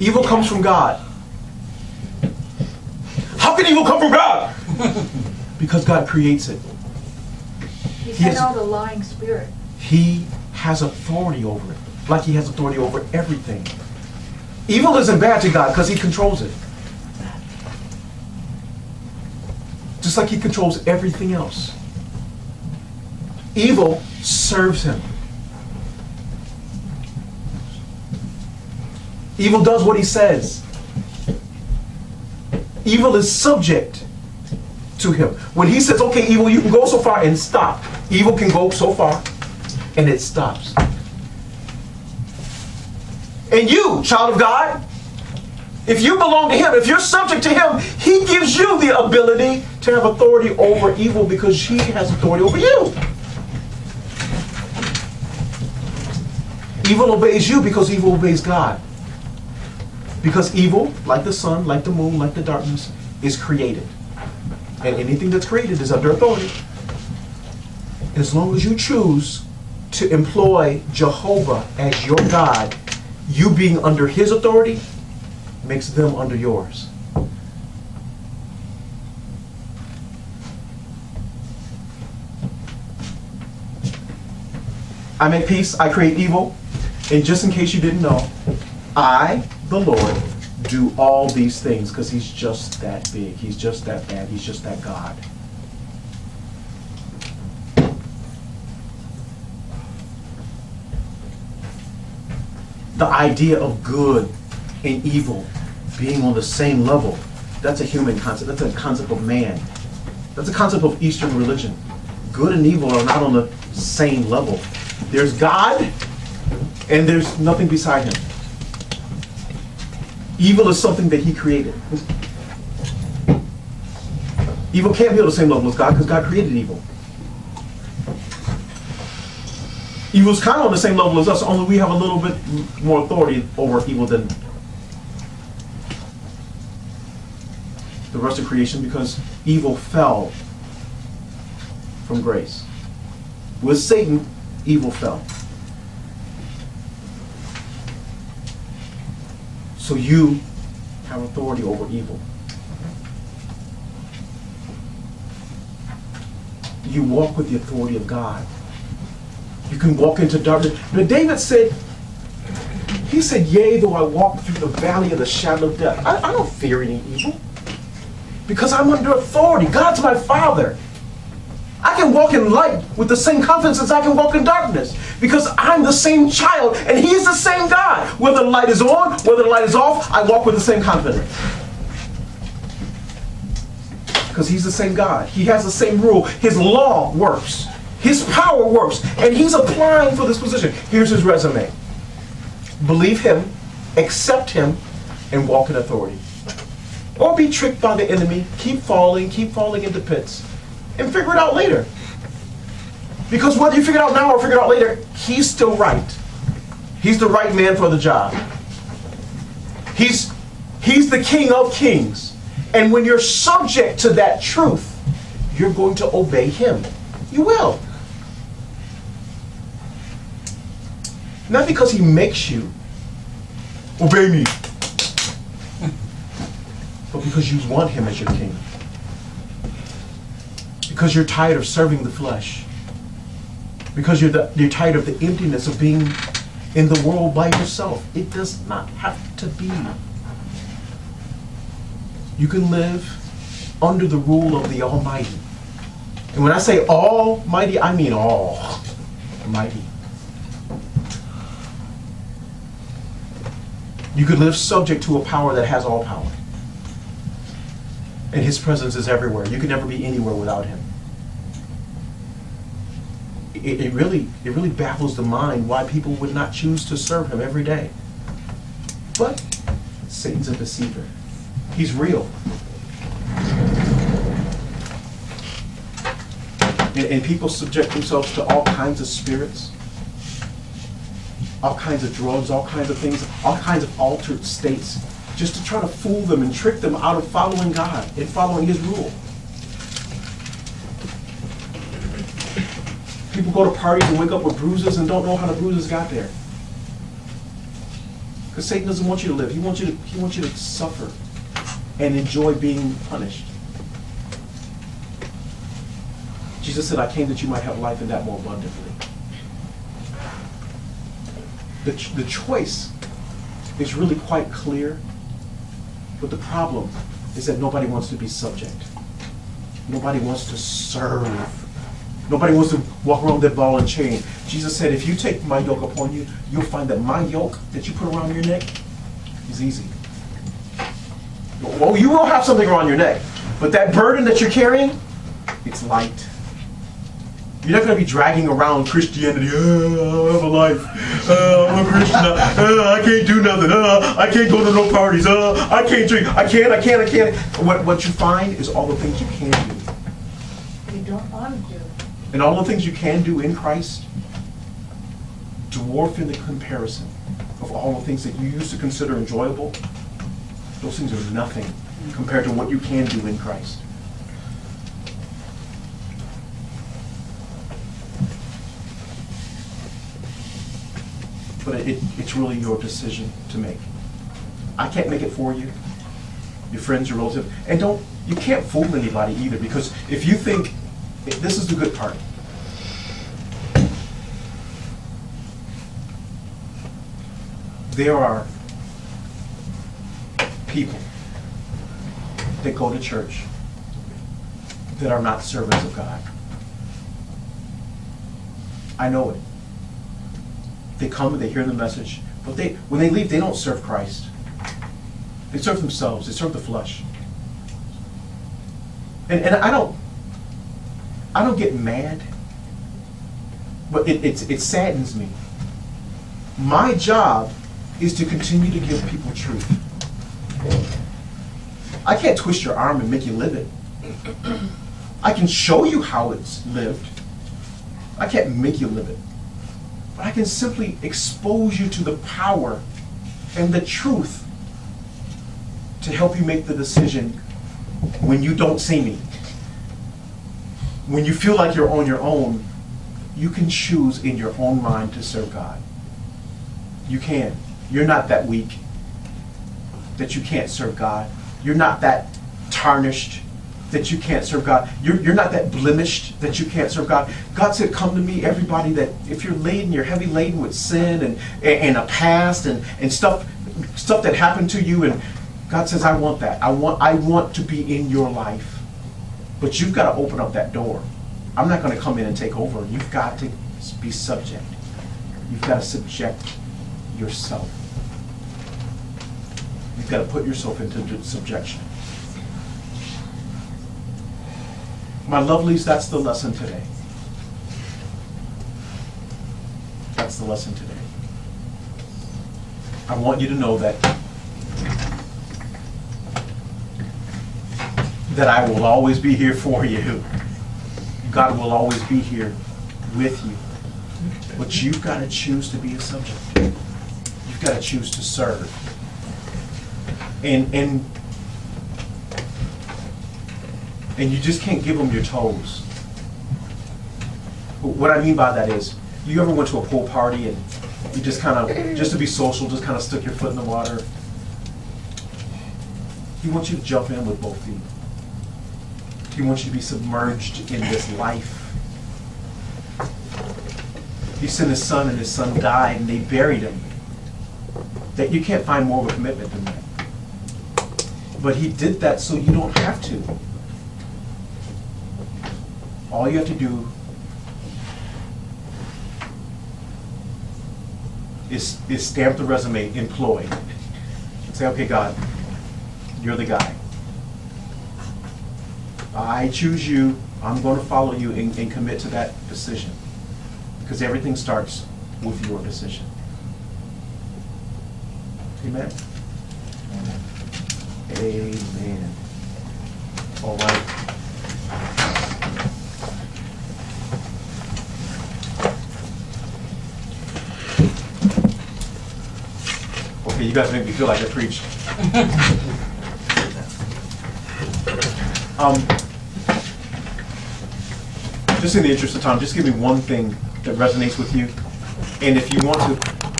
Evil comes from God. How can evil come from God? Because God creates it. He sent out a lying spirit. He has authority over it, like he has authority over everything. Evil isn't bad to God because he controls it. Just like he controls everything else. Evil serves him. Evil does what he says. Evil is subject to him. When he says, okay, evil, you can go so far and stop. Evil can go so far and it stops. And you, child of God, if you belong to him, if you're subject to him, he gives you the ability to have authority over evil because he has authority over you. Evil obeys you because evil obeys God. Because evil, like the sun, like the moon, like the darkness, is created. And anything that's created is under authority. As long as you choose to employ Jehovah as your God, you being under his authority makes them under yours. I make peace, I create evil. And just in case you didn't know, I, the Lord, do all these things because he's just that big. He's just that bad. He's just that God. The idea of good and evil being on the same level, that's a human concept. That's a concept of man. That's a concept of Eastern religion. Good and evil are not on the same level. There's God, and there's nothing beside him. Evil is something that he created. Evil can't be on the same level as God because God created evil. Evil is kind of on the same level as us, only we have a little bit more authority over evil than the rest of creation because evil fell from grace. With Satan, evil fell. So you have authority over evil. You walk with the authority of God. You can walk into darkness. But David said, he said, yea, though I walk through the valley of the shadow of death. I don't fear any evil. Because I'm under authority. God's my Father. I can walk in light with the same confidence as I can walk in darkness. Because I'm the same child and he's the same God. Whether the light is on, whether the light is off, I walk with the same confidence. Because he's the same God. He has the same rule. His law works. His power works. And he's applying for this position. Here's his resume. Believe him, accept him, and walk in authority. Or be tricked by the enemy, keep falling into pits, and figure it out later. Because whether you figure it out now or figure it out later, he's still right. He's the right man for the job. He's the King of Kings. And when you're subject to that truth, you're going to obey him. You will. Not because he makes you obey me, but because you want him as your king. Because you're tired of serving the flesh. Because you're tired of the emptiness of being in the world by yourself. It does not have to be. You can live under the rule of the Almighty. And when I say Almighty, I mean Almighty. You could live subject to a power that has all power. And his presence is everywhere. You can never be anywhere without him. It really baffles the mind why people would not choose to serve him every day. But Satan's a deceiver. He's real. And people subject themselves to all kinds of spirits, all kinds of drugs, all kinds of things, all kinds of altered states, just to try to fool them and trick them out of following God and following his rule. People go to parties and wake up with bruises and don't know how the bruises got there. Because Satan doesn't want you to live. He wants you to suffer and enjoy being punished. Jesus said, I came that you might have life and that more abundantly. The choice is really quite clear, but the problem is that nobody wants to be subject. Nobody wants to serve. Nobody wants to walk around with that ball and chain. Jesus said, if you take my yoke upon you, you'll find that my yoke that you put around your neck is easy. Well, you will have something around your neck, but that burden that you're carrying, it's light. You're not going to be dragging around Christianity. I have a life. I'm a Christian. I can't do nothing. I can't go to no parties. I can't drink. I can't. What you find is all the things you can do. You don't want to do. And all the things you can do in Christ dwarf in the comparison of all the things that you used to consider enjoyable. Those things are nothing compared to what you can do in Christ. But it's really your decision to make. I can't make it for you. Your friends, your relatives. And you can't fool anybody either, because if you think, this is the good part. There are people that go to church that are not servants of God. I know it. They come and they hear the message, but when they leave, they don't serve Christ. They serve themselves. They serve the flesh. And I don't get mad, but it saddens me. My job is to continue to give people truth. I can't twist your arm and make you live it. I can show you how it's lived. I can't make you live it. But I can simply expose you to the power and the truth to help you make the decision when you don't see me. When you feel like you're on your own, you can choose in your own mind to serve God. You can. You're not that weak that you can't serve God. You're not that tarnished that you can't serve God. You're not that blemished that you can't serve God. God said, come to me, everybody, that if you're laden, you're heavy laden with sin and a past and stuff that happened to you, and God says, I want that. I want to be in your life. But you've got to open up that door. I'm not going to come in and take over. You've got to be subject. You've got to subject yourself. You've got to put yourself into subjection. My lovelies, that's the lesson today. That's the lesson today. I want you to know that I will always be here for you. God will always be here with you. But you've got to choose to be a subject. You've got to choose to serve. And you just can't give them your toes. What I mean by that is, you ever went to a pool party and you just kind of, just to be social, just kind of stuck your foot in the water? He wants you to jump in with both feet. He wants you to be submerged in this life. He sent his son, and his son died, and they buried him. That you can't find more of a commitment than that. But he did that so you don't have to. All you have to do is stamp the resume, employed, and say, okay, God, you're the guy. I choose you. I'm going to follow you and commit to that decision. Because everything starts with your decision. Amen? Amen. All right. Okay, you guys make me feel like I preached. Just in the interest of time, just give me one thing that resonates with you. And if you want to